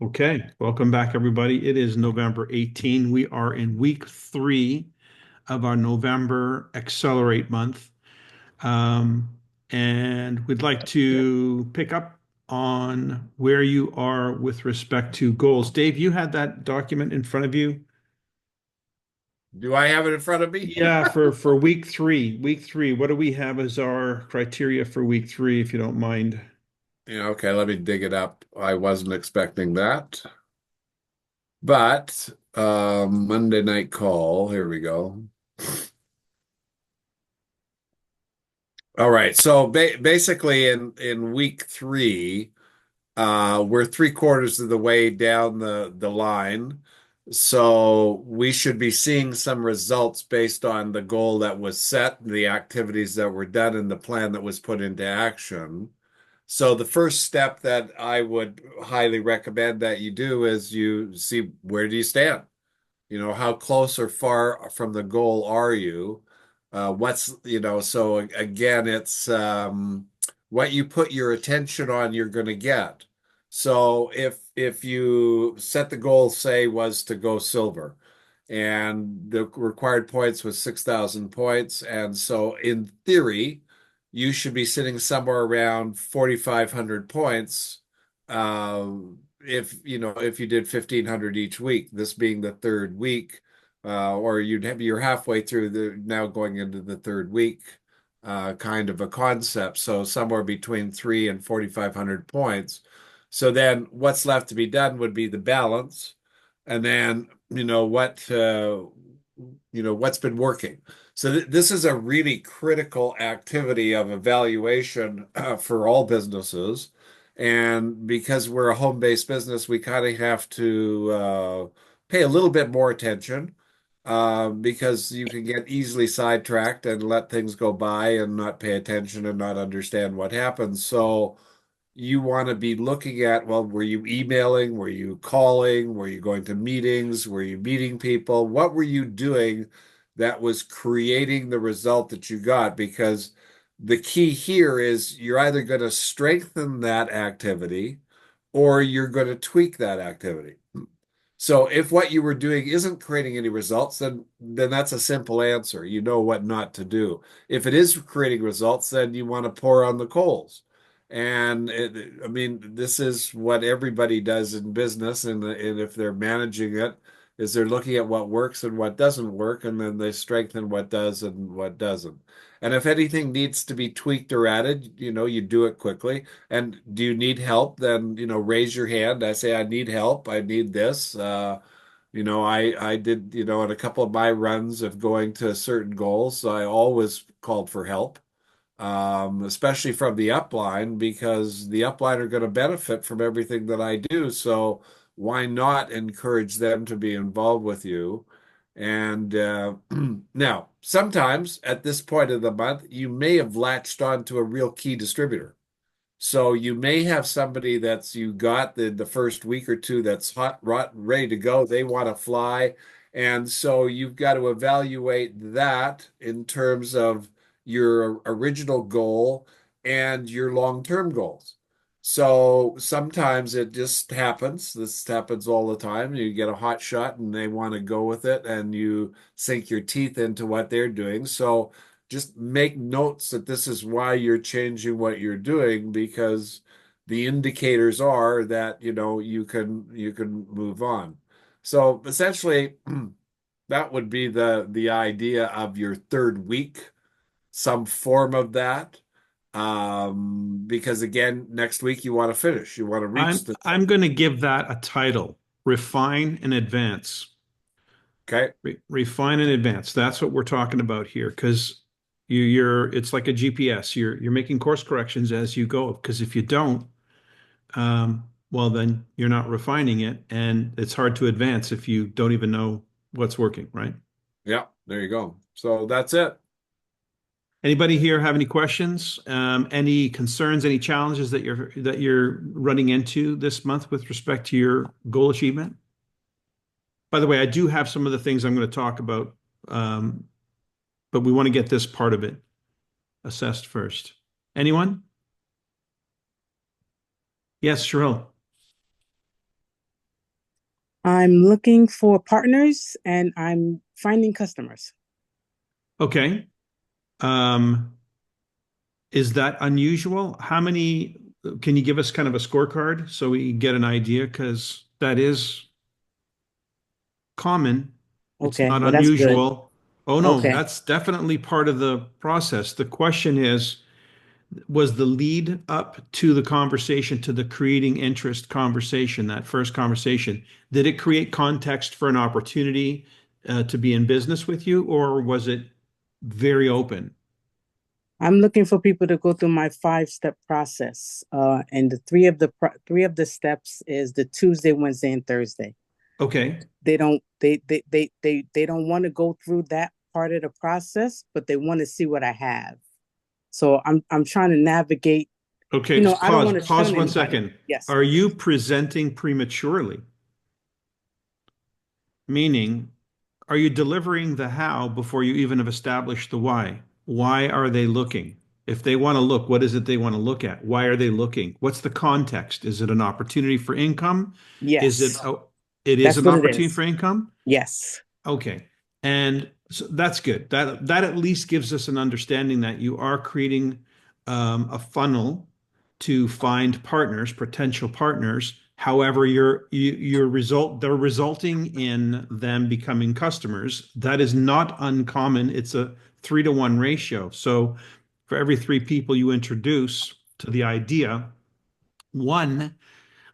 Okay, welcome back, everybody. It is November 18. We are in week 3 of our November Accelerate month. Um, and we'd like to pick up on where you are with respect to goals. Dave, you had that document in front of you? Do I have it in front of me? Yeah, for week 3. Week 3, what do we have as our criteria for week 3, if you don't mind? Yeah, okay, let me dig it up. I wasn't expecting that. But Monday night call, here we go. All right, so basically in week three, we're three-quarters of the way down the line. So we should be seeing some results based on the goal that was set, the activities that were done, and the plan that was put into action. So the first step that I would highly recommend that you do is you see where do you stand? How close or far from the goal are you? So again, it's what you put your attention on, you're going to get. So if you set the goal, say, was to go silver, and the required points was 6,000 points, and so in theory, you should be sitting somewhere around 4,500 points. If you did 1,500 each week, this being the third week, or you're halfway through the now going into the third week, kind of a concept. So somewhere between 3 and 4,500 points. So then what's left to be done would be the balance, and then what's been working. So this is a really critical activity of evaluation for all businesses. And because we're a home-based business, we kind of have to pay a little bit more attention because you can get easily sidetracked and let things go by and not pay attention and not understand what happens. So you want to be looking at, well, were you emailing? Were you calling? Were you going to meetings? Were you meeting people? What were you doing that was creating the result that you got? Because the key here is you're either going to strengthen that activity or you're going to tweak that activity. So if what you were doing isn't creating any results, then that's a simple answer. You know what not to do. If it is creating results, then you want to pour on the coals. I mean, this is what everybody does in business, and if they're managing it, is they're looking at what works and what doesn't work, and then they strengthen what does and what doesn't. And if anything needs to be tweaked or added, you do it quickly. And do you need help? Then, raise your hand. I say, I need help. I need this. I did, in a couple of my runs of going to certain goals, I always called for help, especially from the upline, because the upline are going to benefit from everything that I do. So why not encourage them to be involved with you? And now, sometimes at this point of the month, you may have latched on to a real key distributor. So you may have somebody that's you got the first week or two that's hot, ready to go. They want to fly. And so you've got to evaluate that in terms of your original goal and your long-term goals. So sometimes it just happens. This happens all the time. You get a hot shot and they want to go with it, and you sink your teeth into what they're doing. So just make notes that this is why you're changing what you're doing, because the indicators are that you can move on. So essentially that would be the idea of your third week, some form of that. Because again, next week you want to finish, you want to reach I'm the I'm going to give that a title: Refine and Advance. okay. Refine and advance. That's what we're talking about here, because you're it's like a GPS. You're making course corrections as you go. Because if you don't, well, then you're not refining it, and it's hard to advance if you don't even know what's working, right? Yeah, there you go. So that's it. Anybody here have any questions? Any concerns? Any challenges that you're running into this month with respect to your goal achievement? By the way, I do have some of the things I'm going to talk about, um, but we want to get this part of it assessed first. Anyone? Yes, Cheryl. I'm looking for partners and I'm finding customers. Okay. Um, is that unusual? How many, can you give us kind of a scorecard so we get an idea? Because that is common. It's Okay, not well, that's good. unusual. Oh no, Okay. that's definitely part of the process. The question is, was the lead up to the conversation, to the creating interest conversation, that first conversation, did it create context for an opportunity to be in business with you, or was it very open? I'm looking for people to go through my five-step process. And the three of the steps is the Tuesday, Wednesday, and Thursday. Okay. They don't want to go through that part of the process, but they want to see what I have. So I'm trying to navigate, Okay. I don't want to Pause shun one anybody. second. Yes. Are you presenting prematurely? Meaning, are you delivering the how before you even have established the why? Why are they looking? If they want to look, what is it they want to look at? Why are they looking? What's the context? Is it an opportunity for income? Is it, Yes. oh, it is That's an what it opportunity is. for income? Yes. Okay. And so that's good. That at least gives us an understanding that you are creating a funnel to find partners, potential partners. However, they're resulting in them becoming customers. That is not uncommon. It's a 3-to-1 ratio. So for every three people you introduce to the idea, one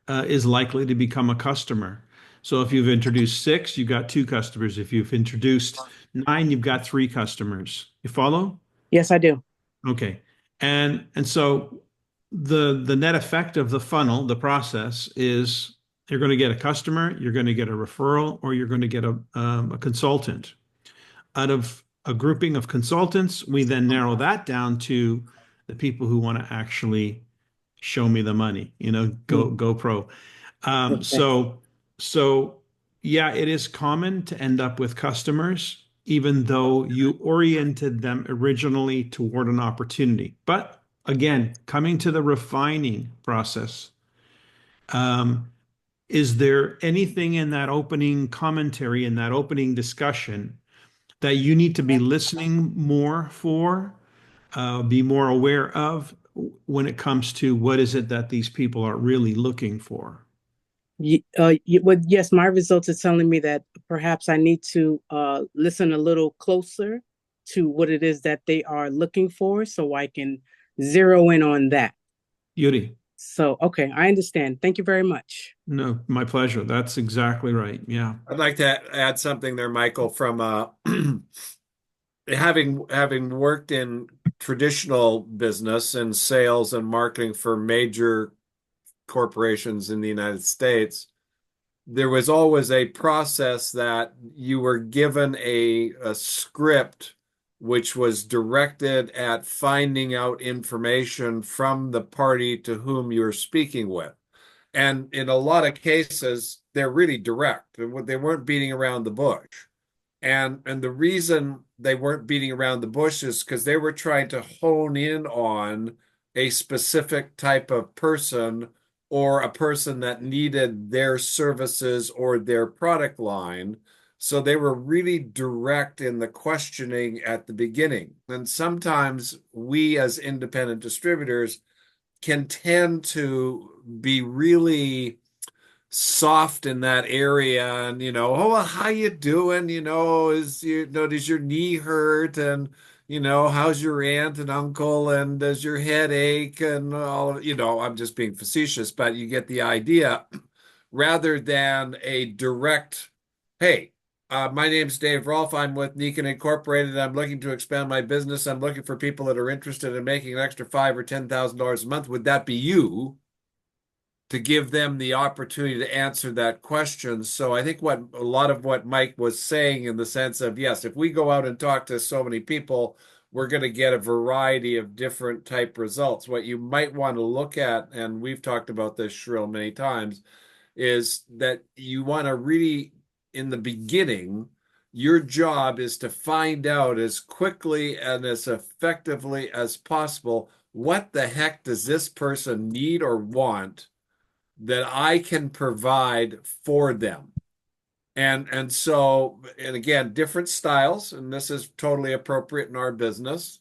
is likely to become a customer. So if you've introduced six, you've got two customers. If you've introduced nine, you've got three customers. You follow? Yes, I do. Okay. And so the net effect of the funnel, the process is you're going to get a customer, you're going to get a referral, or you're going to get a consultant. Out of a grouping of consultants, we then narrow that down to the people who want to actually show me the money, Hmm. go pro. Um, Okay. so, so yeah, it is common to end up with customers, even though you oriented them originally toward an opportunity. But again, coming to the refining process, um, is there anything in that opening commentary, in that opening discussion, that you need to be listening more for, be more aware of when it comes to what is it that these people are really looking for? Well, yes, my results are telling me that perhaps I need to listen a little closer to what it is that they are looking for so I can zero in on that. Yuri. So, okay, I understand. Thank you very much. No, my pleasure. That's exactly right. Yeah. I'd like to add something there, Michael, from having worked in traditional business and sales and marketing for major corporations in the United States. There was always a process that you were given a script which was directed at finding out information from the party to whom you're speaking with. And in a lot of cases, they're really direct. They weren't beating around the bush. And the reason they weren't beating around the bush is because they were trying to hone in on a specific type of person or a person that needed their services or their product line. So they were really direct in the questioning at the beginning. And sometimes we as independent distributors can tend to be really soft in that area and oh well, how you doing, does your knee hurt, and how's your aunt and uncle, and does your head ache, and all of, I'm just being facetious, but you get the idea. Rather than a direct, hey, my name's Dave Rolfe, I'm with Nikon Incorporated, I'm looking to expand my business, I'm looking for people that are interested in making an extra $5,000 or $10,000 a month, would that be you? To give them the opportunity to answer that question. So I think what a lot of what Mike was saying, in the sense of, yes, if we go out and talk to so many people, we're going to get a variety of different type results. What you might want to look at, and we've talked about this, Shrill, many times, is that you want to really, in the beginning, your job is to find out as quickly and as effectively as possible, what the heck does this person need or want that I can provide for them. And so, and again, different styles, and this is totally appropriate in our business.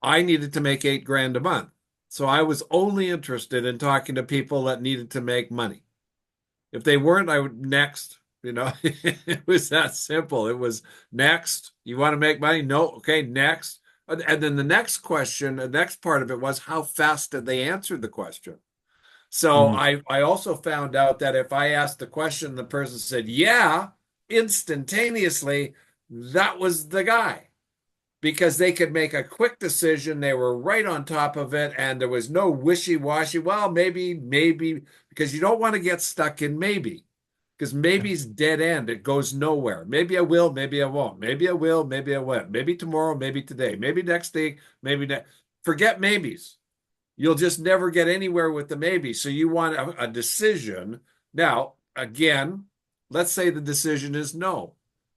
I needed to make 8 grand a month. So I was only interested in talking to people that needed to make money. If they weren't, I would next, it was that simple. It was next. You want to make money? No. Okay, next. And then the next question, the next part of it was how fast did they answer the question? So Mm. I also found out that if I asked the question, the person said, yeah, instantaneously, that was the guy because they could make a quick decision. They were right on top of it, and there was no wishy-washy. Well, maybe, because you don't want to get stuck in maybe, because maybe's dead end. It goes nowhere. Maybe I will, maybe I won't. Maybe I will, maybe I won't. Maybe tomorrow, maybe today, maybe next day, maybe next. Forget maybes. You'll just never get anywhere with the maybe. So you want a decision. Now, again, let's say the decision is no.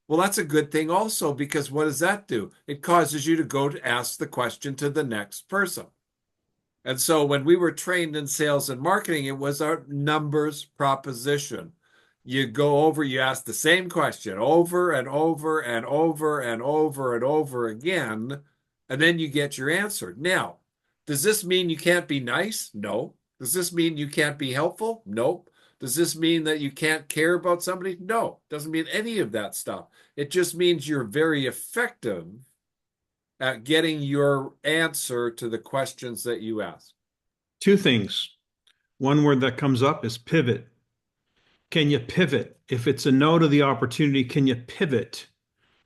Well, that's a good thing also, because what does that do? It causes you to go to ask the question to the next person. And so when we were trained in sales and marketing, it was our numbers proposition. You go over, you ask the same question over and over and over and over and over again, and then you get your answer. Now, does this mean you can't be nice? No. Does this mean you can't be helpful? Nope. Does this mean that you can't care about somebody? No. Doesn't mean any of that stuff. It just means you're very effective at getting your answer to the questions that you ask. Two things. One word that comes up is pivot. Can you pivot? If it's a no to the opportunity, can you pivot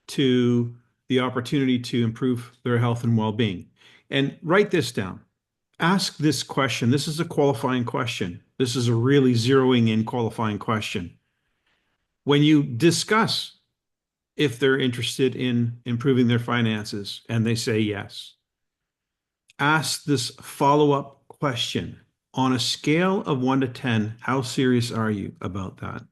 to the opportunity to improve their health and well-being? And write this down. Ask this question. This is a qualifying question. This is a really zeroing in qualifying question. When you discuss if they're interested in improving their finances and they say yes, ask this follow-up question. On a scale of 1 to 10, how serious are you about that?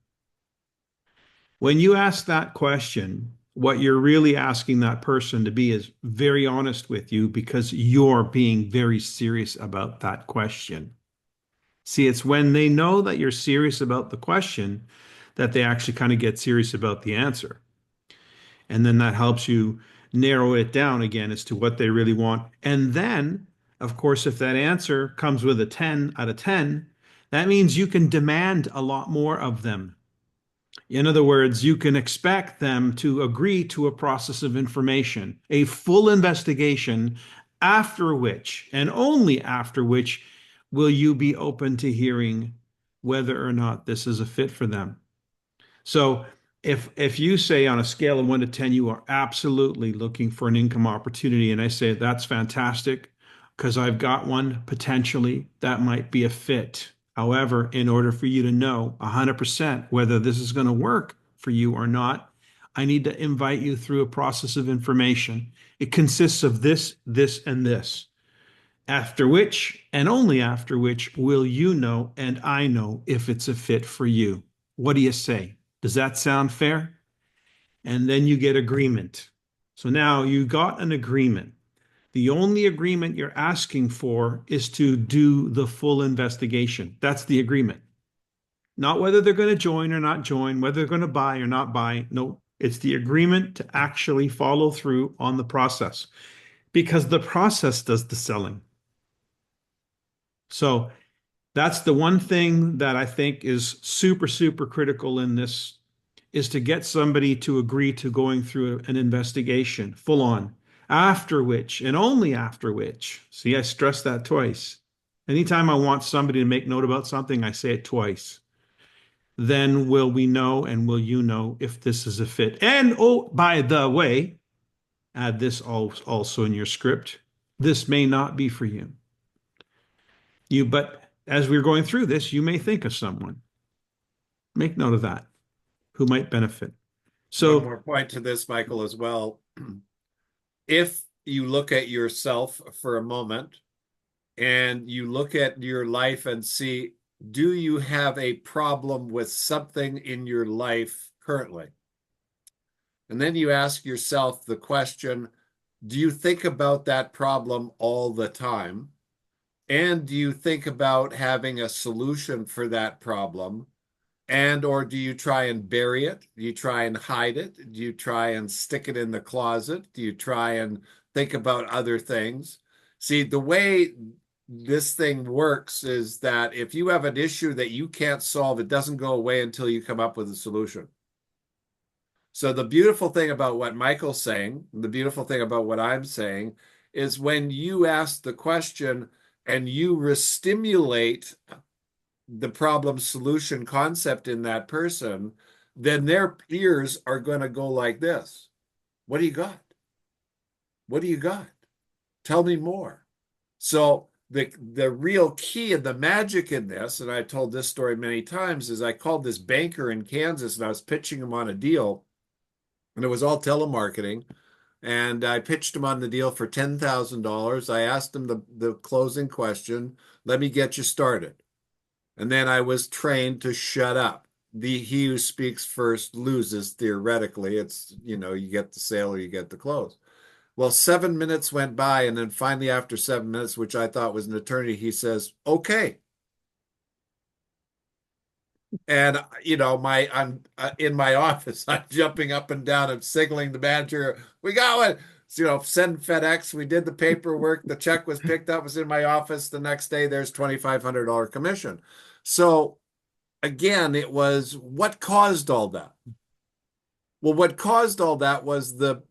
When you ask that question, what you're really asking that person to be is very honest with you because you're being very serious about that question. See, it's when they know that you're serious about the question that they actually kind of get serious about the answer. And then that helps you narrow it down again as to what they really want. And then, of course, if that answer comes with a 10 out of 10, that means you can demand a lot more of them. In other words, you can expect them to agree to a process of information, a full investigation, after which, and only after which, will you be open to hearing whether or not this is a fit for them. So if you say on a scale of 1 to 10, you are absolutely looking for an income opportunity, and I say that's fantastic because I've got one potentially that might be a fit. However, in order for you to know 100% whether this is going to work for you or not, I need to invite you through a process of information. It consists of this, this, and this. After which, and only after which, will you know and I know if it's a fit for you. What do you say? Does that sound fair? And then you get agreement. So now you got an agreement. The only agreement you're asking for is to do the full investigation. That's the agreement. Not whether they're going to join or not join, whether they're going to buy or not buy. No, it's the agreement to actually follow through on the process because the process does the selling. So that's the one thing that I think is super, super critical in this is to get somebody to agree to going through an investigation full on, after which, and only after which, see, I stress that twice. Anytime I want somebody to make note about something, I say it twice. Then will we know and will you know if this is a fit? And oh, by the way, add this also in your script. This may not be for you. But as we're going through this, you may think of someone. Make note of that who might benefit. So one more point to this, Michael, as well. If you look at yourself for a moment and you look at your life and see, do you have a problem with something in your life currently? And then you ask yourself the question, do you think about that problem all the time? And do you think about having a solution for that problem? And or do you try and bury it? Do you try and hide it? Do you try and stick it in the closet? Do you try and think about other things? See, the way this thing works is that if you have an issue that you can't solve, it doesn't go away until you come up with a solution. So the beautiful thing about what Michael's saying, the beautiful thing about what I'm saying, is when you ask the question and you restimulate the problem solution concept in that person, then their ears are going to go like this. What do you got? What do you got? Tell me more. So the real key and the magic in this, and I told this story many times, is I called this banker in Kansas and I was pitching him on a deal, and it was all telemarketing. And I pitched him on the deal for $10,000. I asked him the closing question, let me get you started. And then I was trained to shut up. He who speaks first loses, theoretically. It's, you get the sale or you get the close. Well, 7 minutes went by, and then finally, after 7 minutes, which I thought was an eternity, he says, okay. And I'm in my office. I'm jumping up and down. I'm signaling the manager, "We got one." So, send FedEx. We did the paperwork. The check was picked up. Was in my office. The next day, there's $2,500 commission. So, again, it was what caused all that. Well, what caused all that was the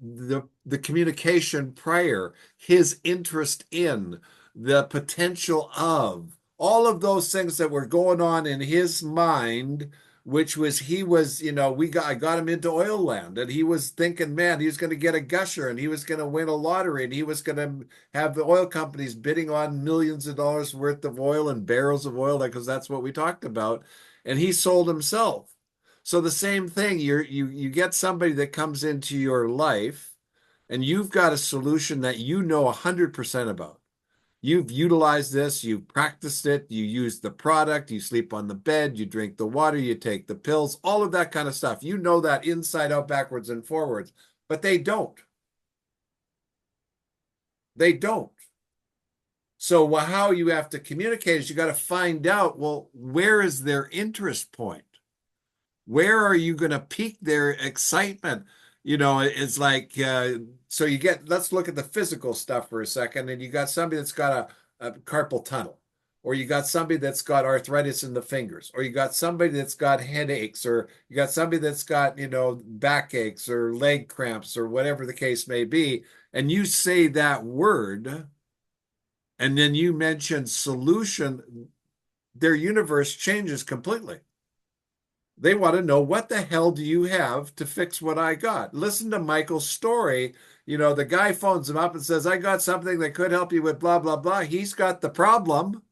communication prior, his interest in, the potential of, all of those things that were going on in his mind, which was I got him into oil land, and he was thinking, man, he was going to get a gusher, and he was going to win a lottery, and he was going to have the oil companies bidding on millions of dollars worth of oil and barrels of oil, because that's what we talked about, and he sold himself. So the same thing, you get somebody that comes into your life, and you've got a solution that 100% about. You've utilized this, you've practiced it, you use the product, you sleep on the bed, you drink the water, you take the pills, all of that kind of stuff. You know that inside out, backwards and forwards, but they don't. They don't. So how you have to communicate is you got to find out, well, where is their interest point? Where are you going to pique their excitement? It's like, so let's look at the physical stuff for a second. And you got somebody that's got a carpal tunnel, or you got somebody that's got arthritis in the fingers, or you got somebody that's got headaches, or you got somebody that's got, backaches or leg cramps or whatever the case may be. And you say that word, and then you mention solution, their universe changes completely. They want to know, what the hell do you have to fix what I got? Listen to Michael's story. The guy phones him up and says, I got something that could help you with blah, blah, blah. He's got the problem.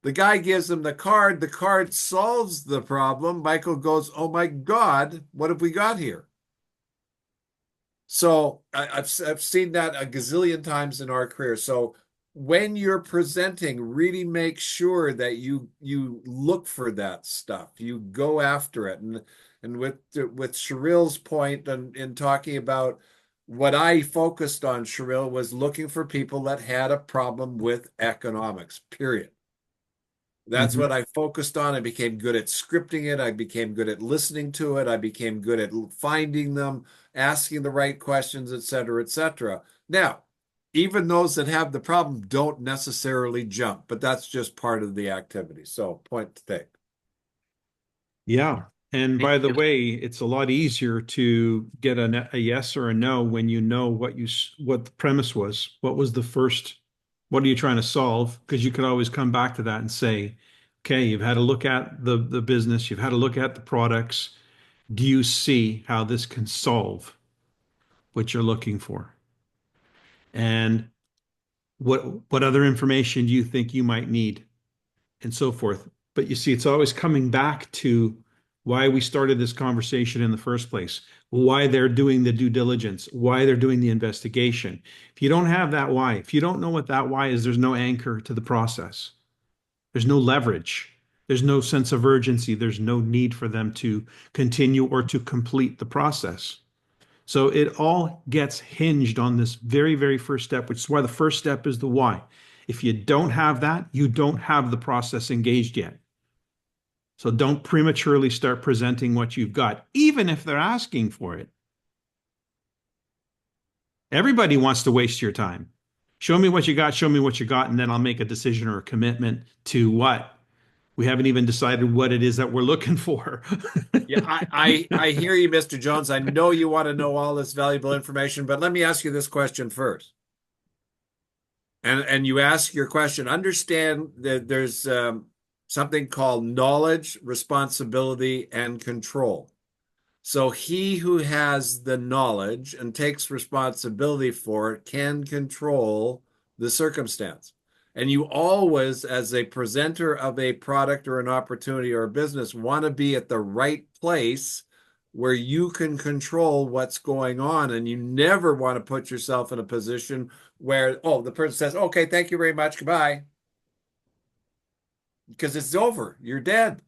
The guy gives him the card. The card solves the problem. Michael goes, oh my God, what have we got here? So I've seen that a gazillion times in our career. So when you're presenting, really make sure that you look for that stuff. You go after it. And with Sheril's point and in talking about what I focused on, Sheril, was looking for people that had a problem with economics, period. That's what I focused on. I became good at scripting it. I became good at listening to it. I became good at finding them, asking the right questions, et cetera, et cetera. Now, even those that have the problem don't necessarily jump, but that's just part of the activity. So, point to take. Yeah. And by the way, it's a lot easier to get a yes or a no when you know what the premise was. What was the first, what are you trying to solve? Because you could always come back to that and say, okay, you've had a look at the business, you've had a look at the products. Do you see how this can solve what you're looking for? And what other information do you think you might need, and so forth. But you see, it's always coming back to why we started this conversation in the first place, why they're doing the due diligence, why they're doing the investigation. If you don't have that why, if you don't know what that why is, there's no anchor to the process. There's no leverage. There's no sense of urgency. There's no need for them to continue or to complete the process. So it all gets hinged on this very, very first step, which is why the first step is the why. If you don't have that, you don't have the process engaged yet. So don't prematurely start presenting what you've got, even if they're asking for it. Everybody wants to waste your time. Show me what you got, show me what you got, and then I'll make a decision or a commitment to what. We haven't even decided what it is that we're looking for. Yeah, I hear you, Mr. Jones. I know you want to know all this valuable information, but let me ask you this question first. And you ask your question, understand that there's something called knowledge, responsibility, and control. So he who has the knowledge and takes responsibility for it can control the circumstance. And you always, as a presenter of a product or an opportunity or a business, want to be at the right place where you can control what's going on. And you never want to put yourself in a position where, oh, the person says, okay, thank you very much, goodbye. Because it's over, you're dead.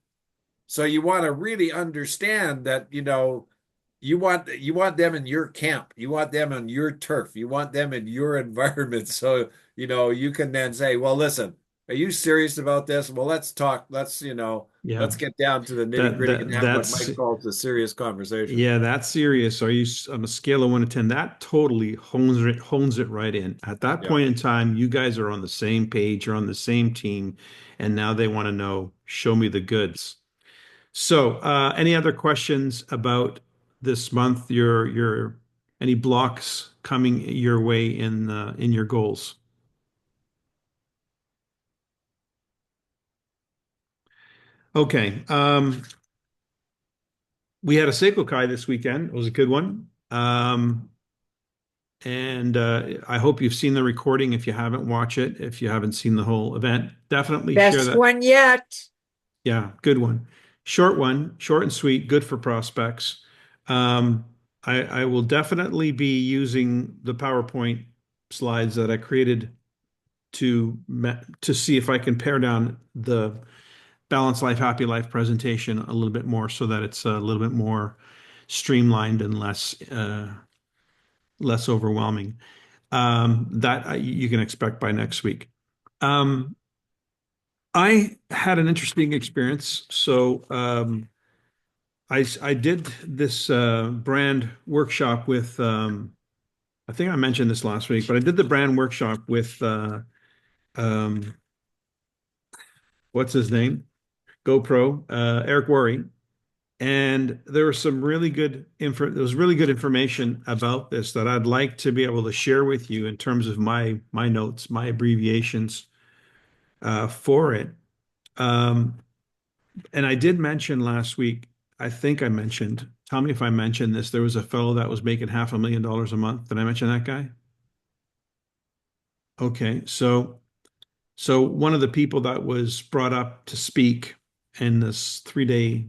So you want to really understand that, you want them in your camp. You want them on your turf. You want them in your environment. So, you can then say, well, listen, are you serious about this? Well, let's talk. Let's, Yeah, let's get down to the nitty that gritty and that have what that's Mike calls a serious conversation. yeah, that's serious. Are you on a scale of 1 to 10? That totally hones it right in. At that Yeah. point in time, you guys are on the same page, you're on the same team, and now they want to know, show me the goods. So, any other questions about this month? Your any blocks coming your way in your goals? Okay. We had a Seiko Kai this weekend. It was a good one. And I hope you've seen the recording. If you haven't, watch it. If you haven't seen the whole event, definitely share Best that. one yet. Yeah, good one. Short one, short and sweet, good for prospects. Um, I will definitely be using the PowerPoint slides that I created to see if I can pare down the Balanced Life, Happy Life presentation a little bit more so that it's a little bit more streamlined and less overwhelming. That you can expect by next week. Um, I had an interesting experience. So I did this brand workshop with I think I mentioned this last week, but I did the brand workshop with um, what's his name? GoPro, Eric Worre. And there was some really good there was really good information about this that I'd like to be able to share with you in terms of my notes, my abbreviations for it. And I did mention last week, I think I mentioned, tell me if I mentioned this, there was a fellow that was making $500,000 a month. Did I mention that guy? Okay, so one of the people that was brought up to speak in this 3-day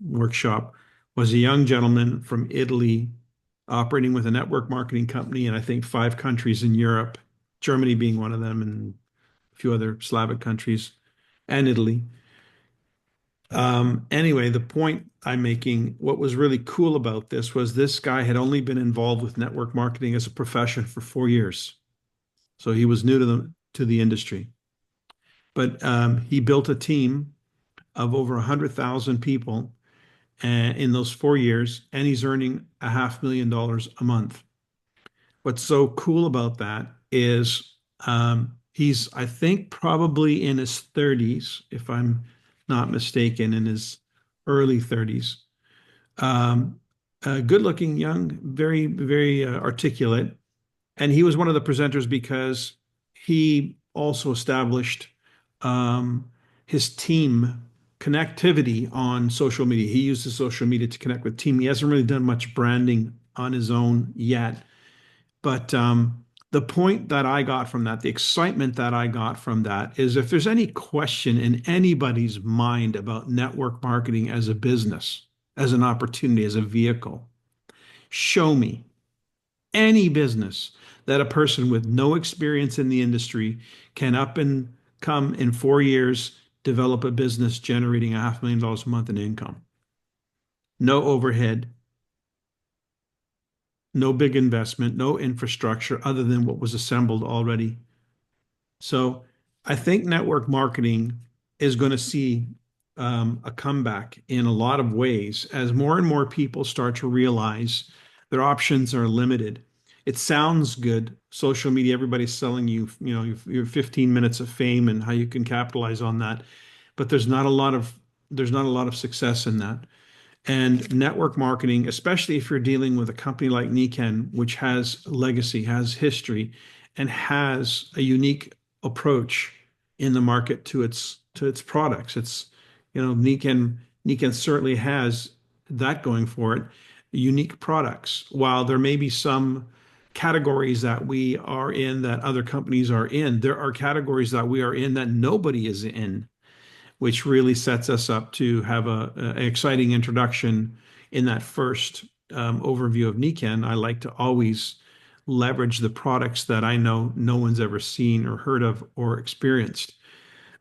workshop was a young gentleman from Italy operating with a network marketing company in I think 5 countries in Europe, Germany being one of them, and a few other Slavic countries, and Italy. Anyway, the point I'm making, what was really cool about this was this guy had only been involved with network marketing as a profession for 4 years. So he was new to the industry. But he built a team of over 100,000 people in those 4 years, and he's earning $500,000 a month. What's so cool about that is he's, I think, probably in his 30s, if I'm not mistaken, in his early 30s. Good looking, young, very, very articulate. And he was one of the presenters because he also established his team connectivity on social media. He uses social media to connect with team. He hasn't really done much branding on his own yet. But the point that I got from that, the excitement that I got from that is if there's any question in anybody's mind about network marketing as a business, as an opportunity, as a vehicle, show me any business that a person with no experience in the industry can up and come in 4 years, develop a business generating $500,000 a month in income. No overhead, no big investment, no infrastructure other than what was assembled already. So I think network marketing is going to see a comeback in a lot of ways as more and more people start to realize their options are limited. It sounds good. Social media, everybody's selling you, your 15 minutes of fame and how you can capitalize on that. But there's not a lot of success in that. And network marketing, especially if you're dealing with a company like Nikken, which has legacy, has history, and has a unique approach in the market to its products. Nikken certainly has that going for it, unique products. While there may be some categories that we are in that other companies are in, there are categories that we are in that nobody is in, which really sets us up to have an exciting introduction in that first overview of Nikken. I like to always leverage the products that I know no one's ever seen or heard of or experienced.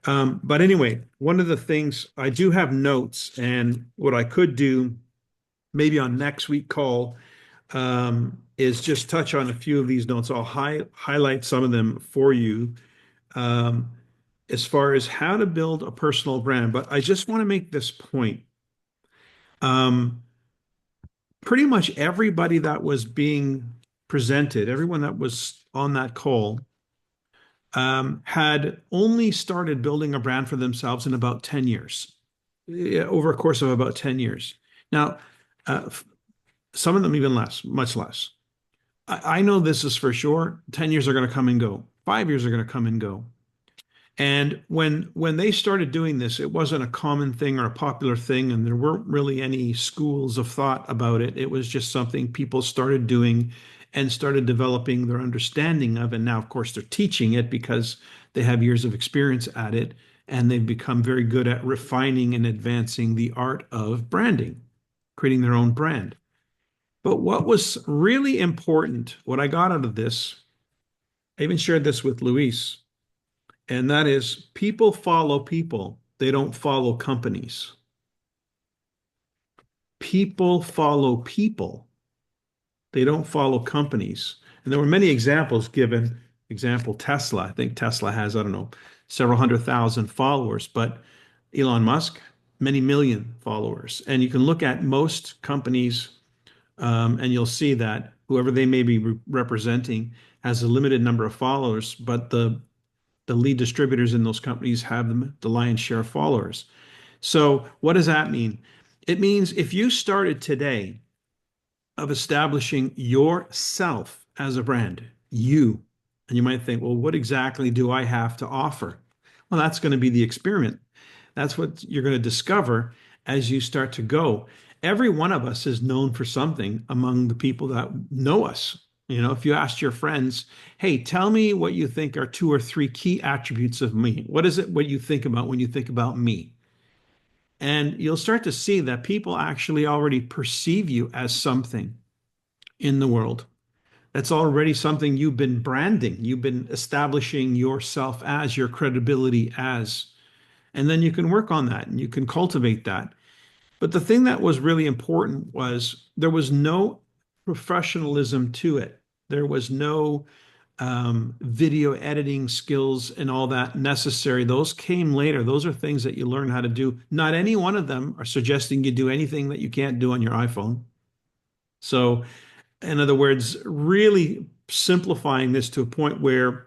But anyway, one of the things I do have notes, and what I could do maybe on next week call is just touch on a few of these notes. I'll highlight some of them for you. As far as how to build a personal brand. But I just want to make this point. Pretty much everybody that was being presented, everyone that was on that call, had only started building a brand for themselves in about 10 years, over a course of about 10 years. Now, some of them even less, much less. I know this is for sure. 10 years are going to come and go. 5 years are going to come and go. And when they started doing this, it wasn't a common thing or a popular thing, and there weren't really any schools of thought about it. It was just something people started doing and started developing their understanding of. And now, of course, they're teaching it because they have years of experience at it, and they've become very good at refining and advancing the art of branding, creating their own brand. But what was really important, what I got out of this, I even shared this with Luis, and that is people follow people. They don't follow companies. People follow people. They don't follow companies. And there were many examples given. Example, Tesla. I think Tesla has, I don't know, several 100,000 followers, but Elon Musk, many million followers. And you can look at most companies and you'll see that whoever they may be representing has a limited number of followers, but the lead distributors in those companies have the lion's share of followers. So what does that mean? It means if you started today of establishing yourself as a brand, and you might think, well, what exactly do I have to offer? Well, that's going to be the experiment. That's what you're going to discover as you start to go. Every one of us is known for something among the people that know us. If you asked your friends, hey, tell me what you think are 2 or 3 key attributes of me. What is it what you think about when you think about me? And you'll start to see that people actually already perceive you as something in the world. That's already something you've been branding. You've been establishing yourself as, your credibility as. And then you can work on that and you can cultivate that. But the thing that was really important was there was no professionalism to it. There was no video editing skills and all that necessary. Those came later. Those are things that you learn how to do. Not any one of them are suggesting you do anything that you can't do on your iPhone. So, in other words, really simplifying this to a point where,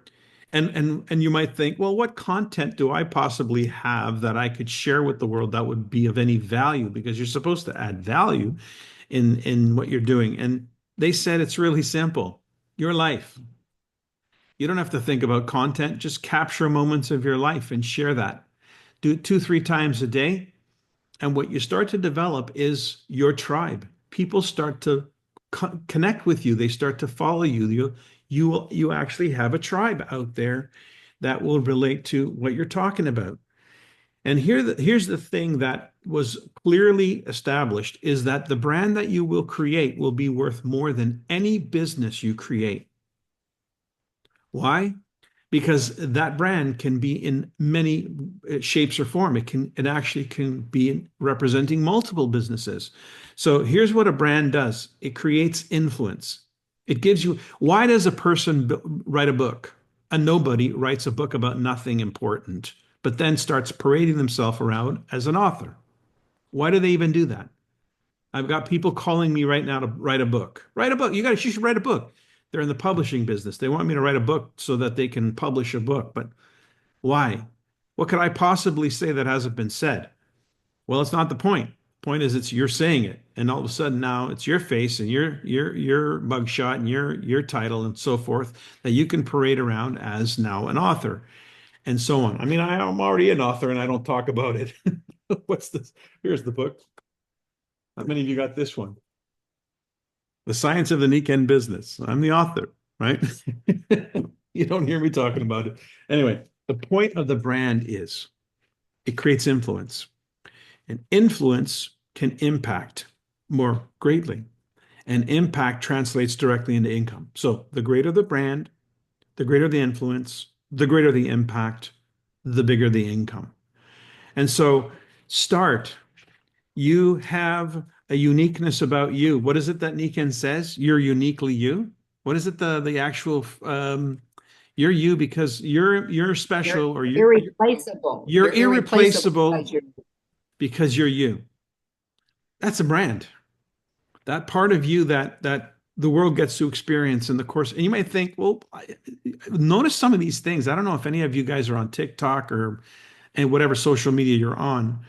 and you might think, well, what content do I possibly have that I could share with the world that would be of any value? Because you're supposed to add value in what you're doing. And they said it's really simple. Your life. You don't have to think about content. Just capture moments of your life and share that. Do it 2-3 times a day. And what you start to develop is your tribe. People start to connect with you. They start to follow you. You actually have a tribe out there that will relate to what you're talking about. And here's the thing that was clearly established is that the brand that you will create will be worth more than any business you create. Why? Because that brand can be in many shapes or form. It actually can be representing multiple businesses. So here's what a brand does. It creates influence. It gives you, why does a person write a book? A nobody writes a book about nothing important. but then starts parading themselves around as an author. Why do they even do that? I've got people calling me right now to write a book. Write a book. You should write a book. They're in the publishing business. They want me to write a book so that they can publish a book. But why? What could I possibly say that hasn't been said? Well, it's not the point. The point is you're saying it, and all of a sudden now it's your face and your mugshot and your title and so forth that you can parade around as now an author and so on. I mean, I'm already an author and I don't talk about it. What's this? Here's the book. How many of you got this one? The Science of the Nikken Business. I'm the author, right? You don't hear me talking about it. Anyway, the point of the brand is it creates influence, and influence can impact more greatly, and impact translates directly into income. So the greater the brand, the greater the influence, the greater the impact, the bigger the income. And so you have a uniqueness about you. What is it that Nikken says? You're uniquely you. What is it? The actual you're you because you're special, or irreplaceable. You're irreplaceable because you're because you're you. That's a brand. That part of you that the world gets to experience in the course. And you might think, well, notice some of these things. I don't know if any of you guys are on TikTok and whatever social media you're on,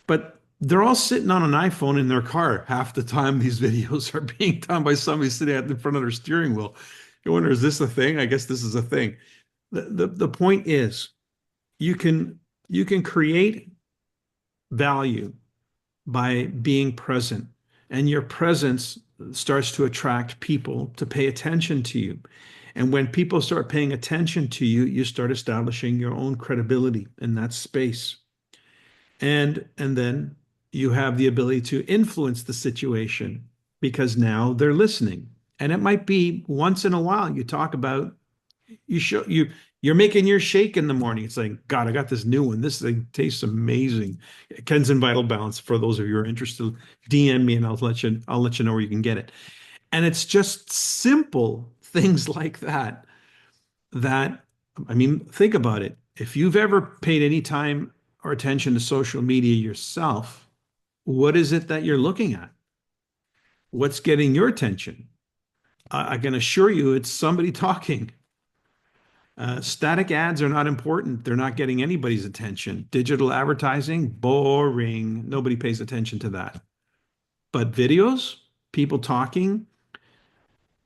but they're all sitting on an iPhone in their car. Half the time these videos are being done by somebody sitting in front of their steering wheel. You wonder, is this a thing? I guess this is a thing. The point is you can create value by being present, and your presence starts to attract people to pay attention to you. And when people start paying attention to you, you start establishing your own credibility in that space. And then you have the ability to influence the situation because now they're listening. And it might be once in a while you talk about you're making your shake in the morning. It's like, God, I got this new one. This thing tastes amazing. Ken's in Vital Balance. For those of you who are interested, DM me and I'll let you know where you can get it. And it's just simple things like that. I mean, think about it. If you've ever paid any time or attention to social media yourself, what is it that you're looking at? What's getting your attention? I can assure you it's somebody talking. Static ads are not important. They're not getting anybody's attention. Digital advertising, boring. Nobody pays attention to that. But videos, people talking.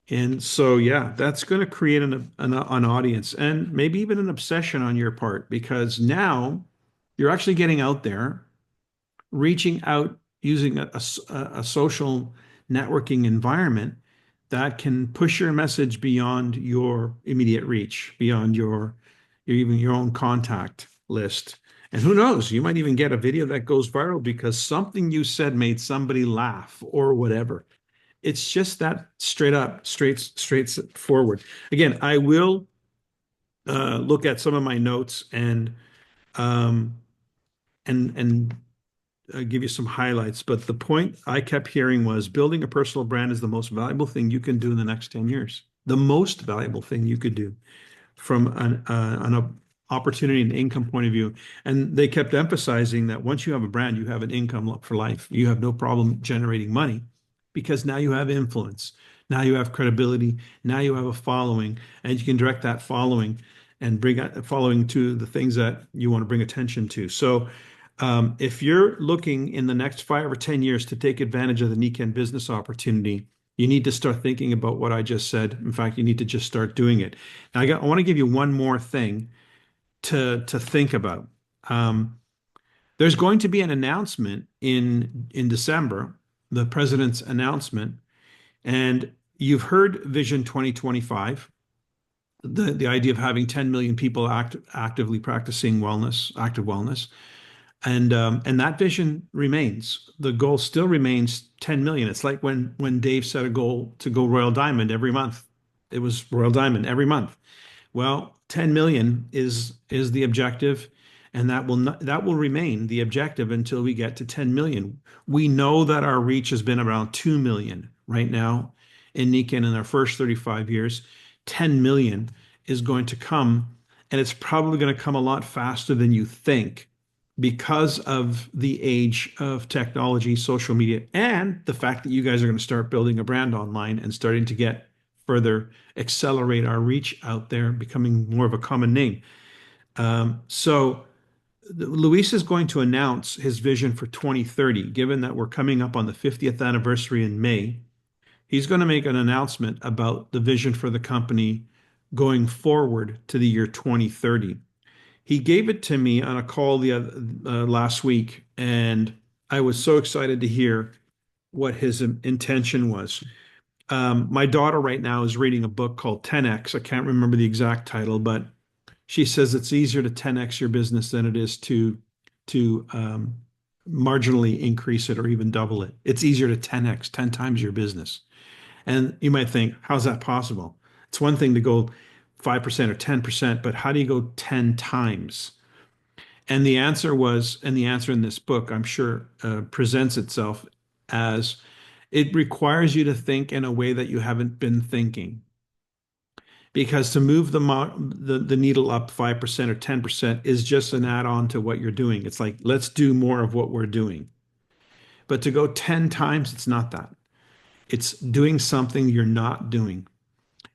And so, yeah, that's going to create an audience and maybe even an obsession on your part, because now you're actually getting out there, reaching out using a social networking environment that can push your message beyond your immediate reach, beyond even your own contact list. And who knows, you might even get a video that goes viral because something you said made somebody laugh or whatever. It's just that straightforward. Again, I will look at some of my notes and give you some highlights. But the point I kept hearing was building a personal brand is the most valuable thing you can do in the next 10 years. The most valuable thing you could do from an opportunity and income point of view. And they kept emphasizing that once you have a brand, you have an income for life. You have no problem generating money because now you have influence. Now you have credibility. Now you have a following, and you can direct that following and bring that following to the things that you want to bring attention to. So if you're looking in the next 5 or 10 years to take advantage of the Nikken business opportunity, you need to start thinking about what I just said. In fact, you need to just start doing it. Now, I want to give you one more thing to think about. There's going to be an announcement in December, the president's announcement, and you've heard Vision 2025, the idea of having 10 million people actively practicing active wellness. And that vision remains. The goal still remains 10 million. It's like when Dave set a goal to go Royal Diamond every month. It was Royal Diamond every month. Well, 10 million is the objective, and that will remain the objective until we get to 10 million. We know that our reach has been around 2 million right now in Nikken in our first 35 years. 10 million is going to come. and it's probably going to come a lot faster than you think because of the age of technology, social media, and the fact that you guys are going to start building a brand online and starting to get further accelerate our reach out there, becoming more of a common name. So Luis is going to announce his vision for 2030, given that we're coming up on the 50th anniversary in May. He's going to make an announcement about the vision for the company going forward to the year 2030. He gave it to me on a call last week, and I was so excited to hear what his intention was. My daughter right now is reading a book called 10X. I can't remember the exact title, but she says it's easier to 10X your business than it is to marginally increase it or even double it. It's easier to 10X, 10 times your business. And you might think, how's that possible? It's one thing to go 5% or 10%, but how do you go 10 times? And the answer in this book, I'm sure, presents itself as it requires you to think in a way that you haven't been thinking. Because to move the needle up 5% or 10% is just an add-on to what you're doing. It's like, let's do more of what we're doing. But to go 10 times, it's not that. It's doing something you're not doing.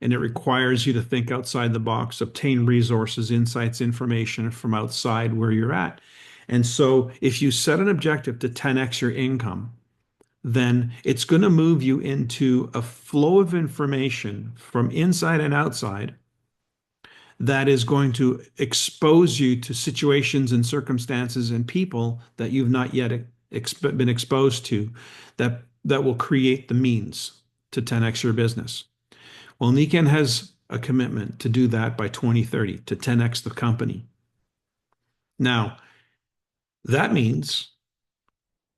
And it requires you to think outside the box, obtain resources, insights, information from outside where you're at. And so if you set an objective to 10x your income, then it's going to move you into a flow of information from inside and outside that is going to expose you to situations and circumstances and people that you've not yet been exposed to that will create the means to 10x your business. Well, Nikken has a commitment to do that by 2030, to 10x the company. Now, that means,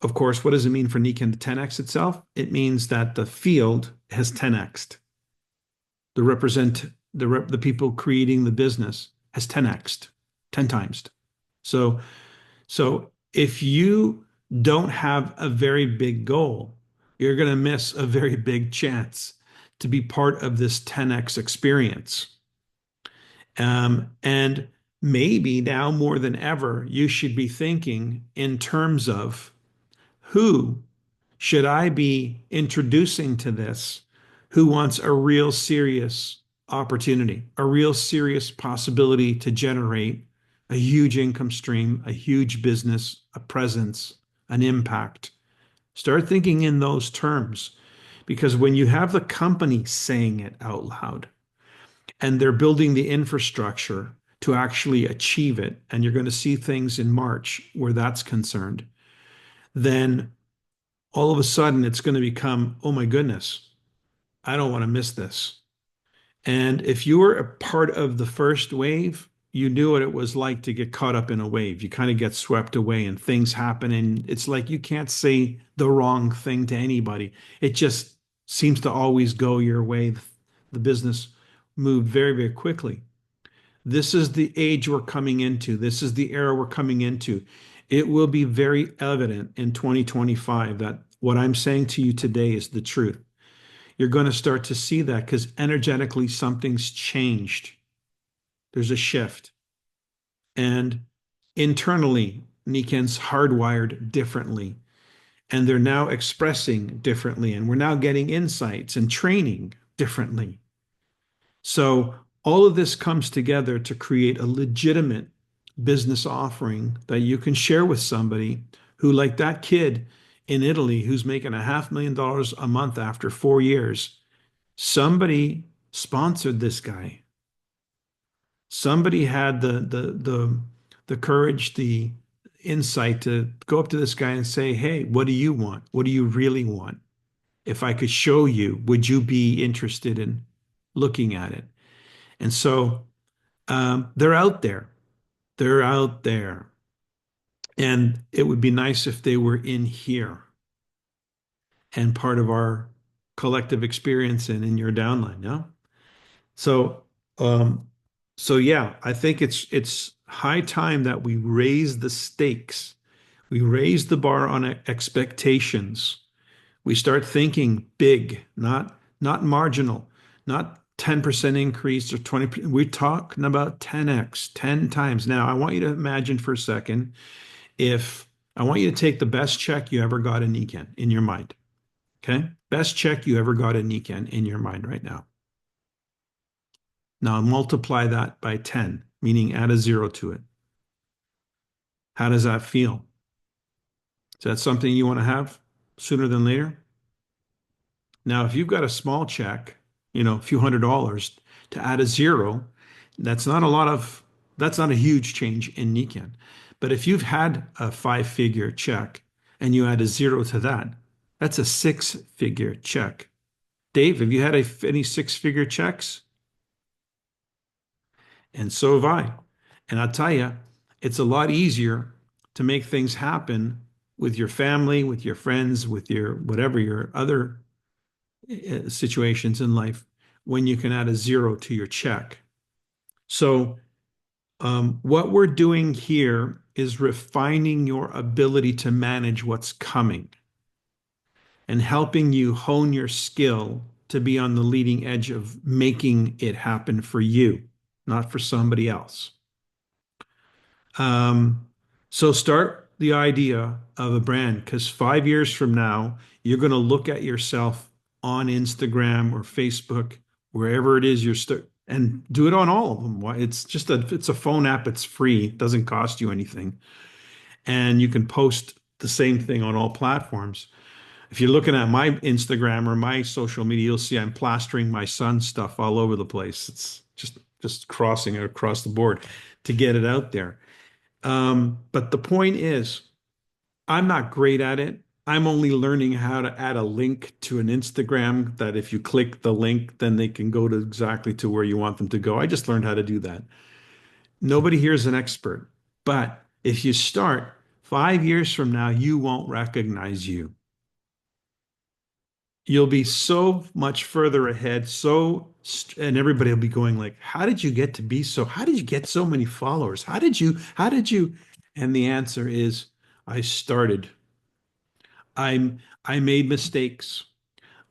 of course, what does it mean for Nikken to 10x itself? It means that the field has 10x'd. The people creating the business has 10x'd, 10 times. So if you don't have a very big goal, you're going to miss a very big chance to be part of this 10x experience. And maybe now more than ever, you should be thinking in terms of who should I be introducing to this who wants a real serious opportunity, a real serious possibility to generate a huge income stream, a huge business, a presence, an impact. Start thinking in those terms. Because when you have the company saying it out loud and they're building the infrastructure to actually achieve it, and you're going to see things in March where that's concerned, then all of a sudden it's going to become, oh my goodness, I don't want to miss this. And if you were a part of the first wave, you knew what it was like to get caught up in a wave. You kind of get swept away and things happen. And it's like you can't say the wrong thing to anybody. It just seems to always go your way. The business moved very, very quickly. This is the age we're coming into. This is the era we're coming into. It will be very evident in 2025 that what I'm saying to you today is the truth. You're going to start to see that because energetically something's changed. There's a shift. And internally, Nikken's hardwired differently. And they're now expressing differently. And we're now getting insights and training differently. So all of this comes together to create a legitimate business offering that you can share with somebody who, like that kid in Italy who's making $500,000 a month after 4 years, somebody sponsored this guy. Somebody had the courage, the insight to go up to this guy and say, hey, what do you want? What do you really want? If I could show you, would you be interested in looking at it? And so they're out there. They're out there. And it would be nice if they were in here and part of our collective experience and in your downline, no? So yeah, I think it's high time that we raise the stakes. We raise the bar on expectations. We start thinking big, not marginal, not 10% increase or 20%. We're talking about 10x, 10 times. Now, I want you to imagine for a second if I want you to take the best check you ever got in Nikken in your mind. Okay? Best check you ever got in Nikken in your mind right now. Now multiply that by 10, meaning add a zero to it. How does that feel? Is that something you want to have sooner than later? Now, if you've got a small check, a few $100s to add a zero, that's not a huge change in Nikken. But if you've had a 5-figure check and you add a zero to that, that's a 6-figure check. Dave, have you had any 6-figure checks? And so have I. And I'll tell you, it's a lot easier to make things happen with your family, with your friends, with your whatever your other situations in life when you can add a zero to your check. So, what we're doing here is refining your ability to manage what's coming and helping you hone your skill to be on the leading edge of making it happen for you, not for somebody else. So start the idea of a brand, because 5 years from now, you're going to look at yourself on Instagram or Facebook, wherever it is and do it on all of them. It's a phone app. It's free. It doesn't cost you anything. And you can post the same thing on all platforms. If you're looking at my Instagram or my social media, you'll see I'm plastering my son's stuff all over the place. It's just crossing it across the board to get it out there. But the point is, I'm not great at it. I'm only learning how to add a link to an Instagram that if you click the link, then they can go to exactly to where you want them to go. I just learned how to do that. Nobody here is an expert, but if you start 5 years from now, you won't recognize you. You'll be so much further ahead. And everybody will be going like, how did you get so many followers? How did you? And the answer is, I started. I made mistakes.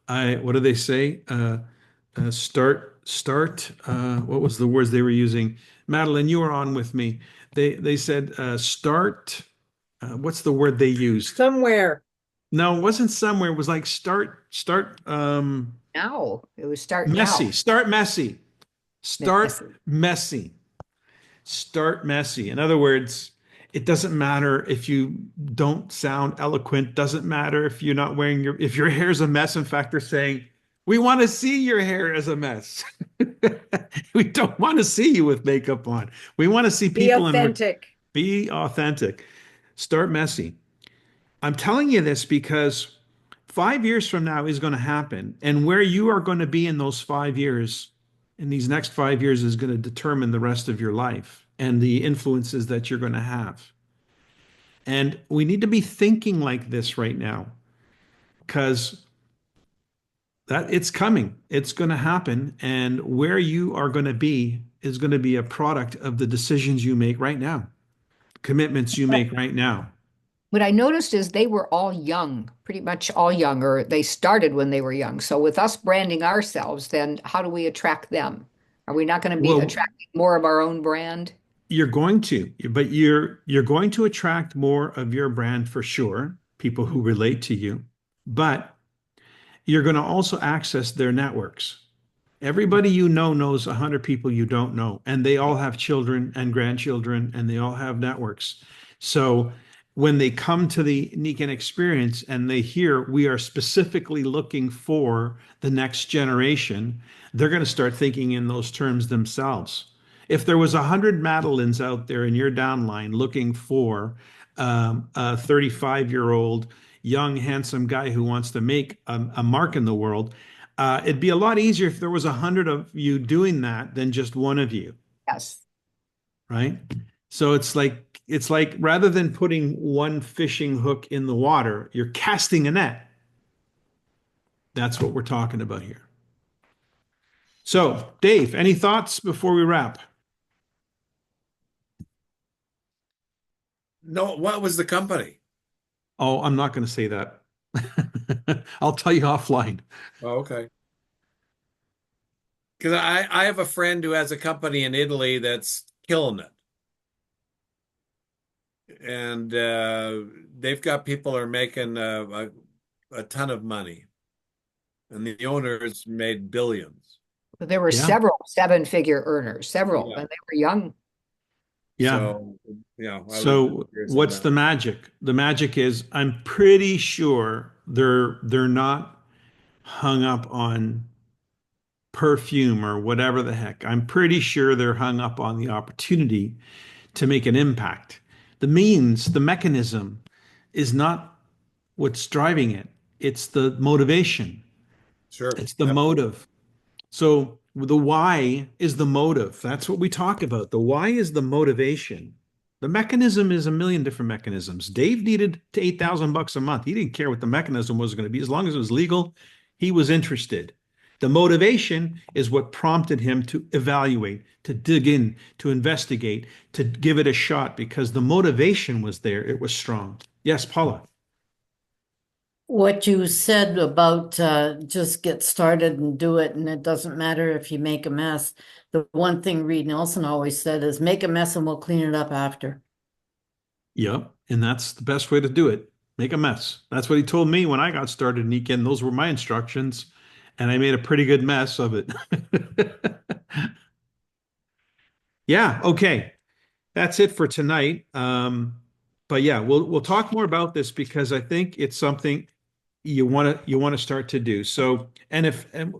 What do they say? Start. What was the words they were using? Madeline, you were on with me. They said, start. What's the word they used? Somewhere. No, it wasn't somewhere. It was like start, Now. It was start messy. now. Start messy. Start messy. Start messy. In other words, it doesn't matter if you don't sound eloquent, doesn't matter if you're not if your hair's a mess. In fact, they're saying, we want to see your hair as a mess. We don't want to see you with makeup on. We want to see people Be authentic. Be authentic. Start messy. I'm telling you this because 5 years from now is going to happen. And where you are going to be in those 5 years, in these next 5 years, is going to determine the rest of your life and the influences that you're going to have. And we need to be thinking like this right now because it's coming. It's going to happen. And where you are going to be is going to be a product of the decisions you make right now, commitments you make right now. What I noticed is they were all young, pretty much all young, or they started when they were young. So with us branding ourselves, then how do we attract them? Are we not going to be attracting more of our own brand? You're going to, but you're going to attract more of your brand for sure, people who relate to you, but you're going to also access their networks. Everybody you know knows 100 people you don't know, and they all have children and grandchildren, and they all have networks. So when they come to the Nikken experience and they hear we are specifically looking for the next generation, they're going to start thinking in those terms themselves. If there was 100 Madelyns out there in your downline looking for a 35-year-old young, handsome guy who wants to make a mark in the world, it'd be a lot easier if there was 100 of you doing that than just one of you. Yes. Right? So it's like rather than putting one fishing hook in the water, you're casting a net. That's what we're talking about here. So, Dave, any thoughts before we wrap? No, what was the company? Oh, I'm not going to say that. I'll tell you offline. Oh, okay. Because I have a friend who has a company in Italy that's killing it. And they've got people who are making a ton of money. And the owners made billions. But there were Yeah, several seven-figure earners, several, Yeah. and they were young. yeah. So, I was just So curious on what's that. the magic? The magic is I'm pretty sure they're not hung up on perfume or whatever the heck. I'm pretty sure they're hung up on the opportunity to make an impact. The means, the mechanism is not what's driving it. It's the motivation. Sure. It's the Absolutely. motive. So the why is the motive. That's what we talk about. The why is the motivation. The mechanism is a million different mechanisms. Dave needed to $8,000 a month. He didn't care what the mechanism was going to be. As long as it was legal, he was interested. The motivation is what prompted him to evaluate, to dig in, to investigate, to give it a shot because the motivation was there. It was strong. Yes, Paula. What you said about just get started and do it, and it doesn't matter if you make a mess. The one thing Reed Nelson always said is make a mess and we'll clean it up after. Yep. And that's the best way to do it. Make a mess. That's what he told me when I got started in Ekin. Those were my instructions. And I made a pretty good mess of it. Yeah. Okay. That's it for tonight. But yeah, we'll talk more about this because I think it's something you want to start to do. So, and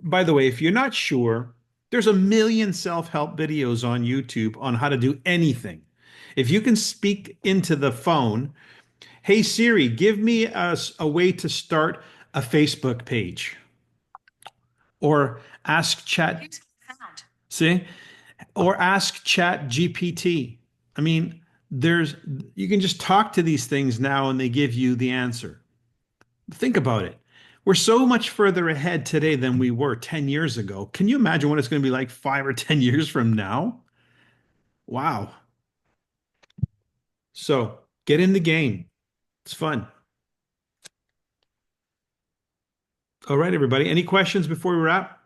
by the way, if you're not sure, there's a million self-help videos on YouTube on how to do anything. If you can speak into the phone, hey Siri, give me a way to start a Facebook page, or ask Chat, see, or ask Chat GPT. I mean, there's you can just talk to these things now and they give you the answer. Think about it. We're so much further ahead today than we were 10 years ago. Can you imagine what it's going to be like 5 or 10 years from now? Wow. So get in the game. It's fun. All right, everybody. Any questions before we wrap?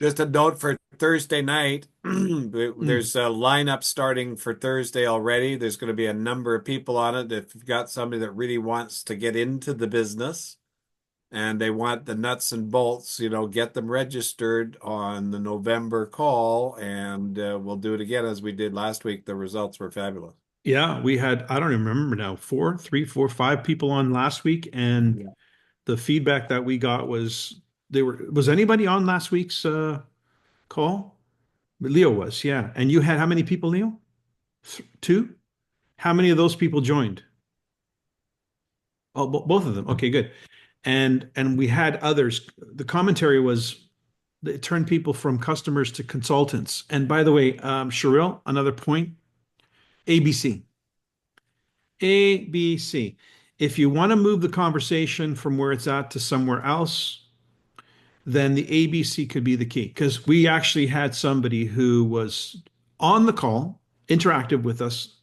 Just a note for Thursday night. Mm. There's a lineup starting for Thursday already. There's going to be a number of people on it. If you've got somebody that really wants to get into the business and they want the nuts and bolts, get them registered on the November call, and we'll do it again as we did last week. The results were fabulous. Yeah, we had, I don't even remember now, three, four, five people on last week. And Yeah. the feedback that we got was was anybody on last week's call? Leo was, yeah. And you had how many people, Leo? Two? How many of those people joined? Oh, both of them. Okay, good. And we had others. The commentary was it turned people from customers to consultants. And by the way, Sherrill, another point, ABC. ABC. If you want to move the conversation from where it's at to somewhere else, then the ABC could be the key. Because we actually had somebody who was on the call, interactive with us,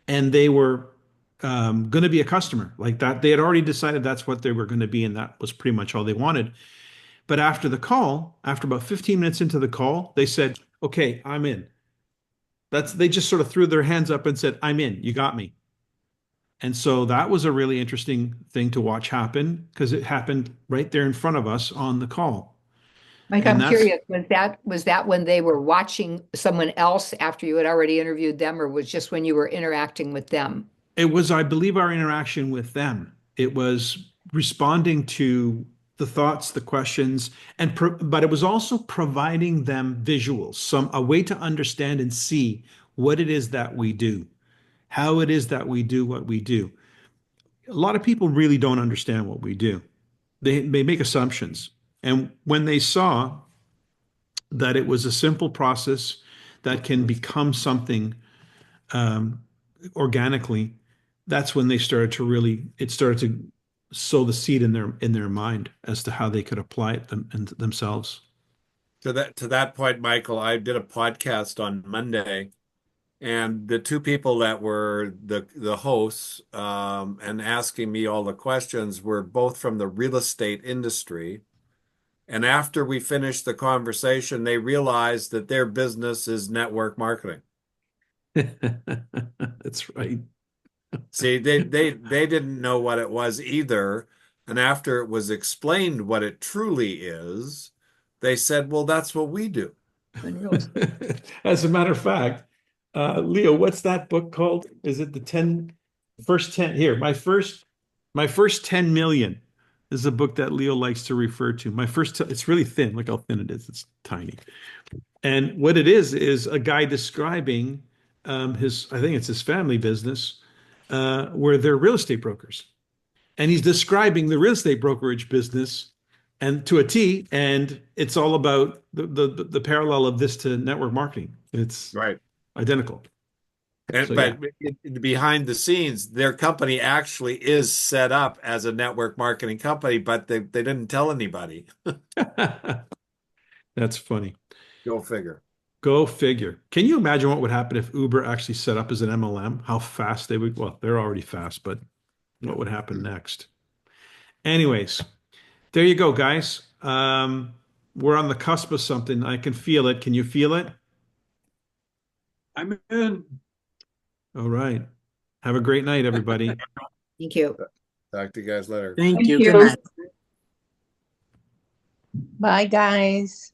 and they were going to be a customer like that. They had already decided that's what they were going to be, and that was pretty much all they wanted. But after the call, after about 15 minutes into the call, they said, "Okay, I'm in." They just sort of threw their hands up and said, "I'm in. You got me." And so that was a really interesting thing to watch happen because it happened right there in front of us on the call. Mike, And I'm that's curious, was that when they were watching someone else after you had already interviewed them, or was just when you were interacting with them? It was, I believe, our interaction with them. It was responding to the thoughts, the questions, but it was also providing them visuals, a way to understand and see what it is that we do, how it is that we do what we do. A lot of people really don't understand what we do. They make assumptions. And when they saw that it was a simple process that can become something um, organically, that's when it started to sow the seed in their mind as to how they could apply it themselves. To that point, Michael, I did a podcast on Monday, and the two people that were the hosts and asking me all the questions were both from the real estate industry. And after we finished the conversation, they realized that their business is network marketing. That's right. See, they didn't know what it was either. And after it was explained what it truly is, they said, well, that's what we do. As a matter of fact, Leo, what's that book called? Is it first 10 here? My first 10 million is a book that Leo likes to refer to. It's really thin. Look how thin it is. It's tiny. And what it is a guy describing I think it's his family business, where they're real estate brokers. And he's describing the real estate brokerage business and to a T, and it's all about the parallel of this to network marketing. It's Right. identical. And So, but behind the scenes, their company actually is set up as a network marketing company, but they didn't tell anybody. That's funny. Go figure. Go figure. Can you imagine what would happen if Uber actually set up as an MLM? How fast they would, well, they're already fast, but what would happen next? Anyways, there you go, guys. We're on the cusp of something. I can feel it. Can you feel it? I'm in. All right. Have a great night, everybody. Thank you. Talk to you guys later. Thank Thank you. you. Good night. Bye, guys.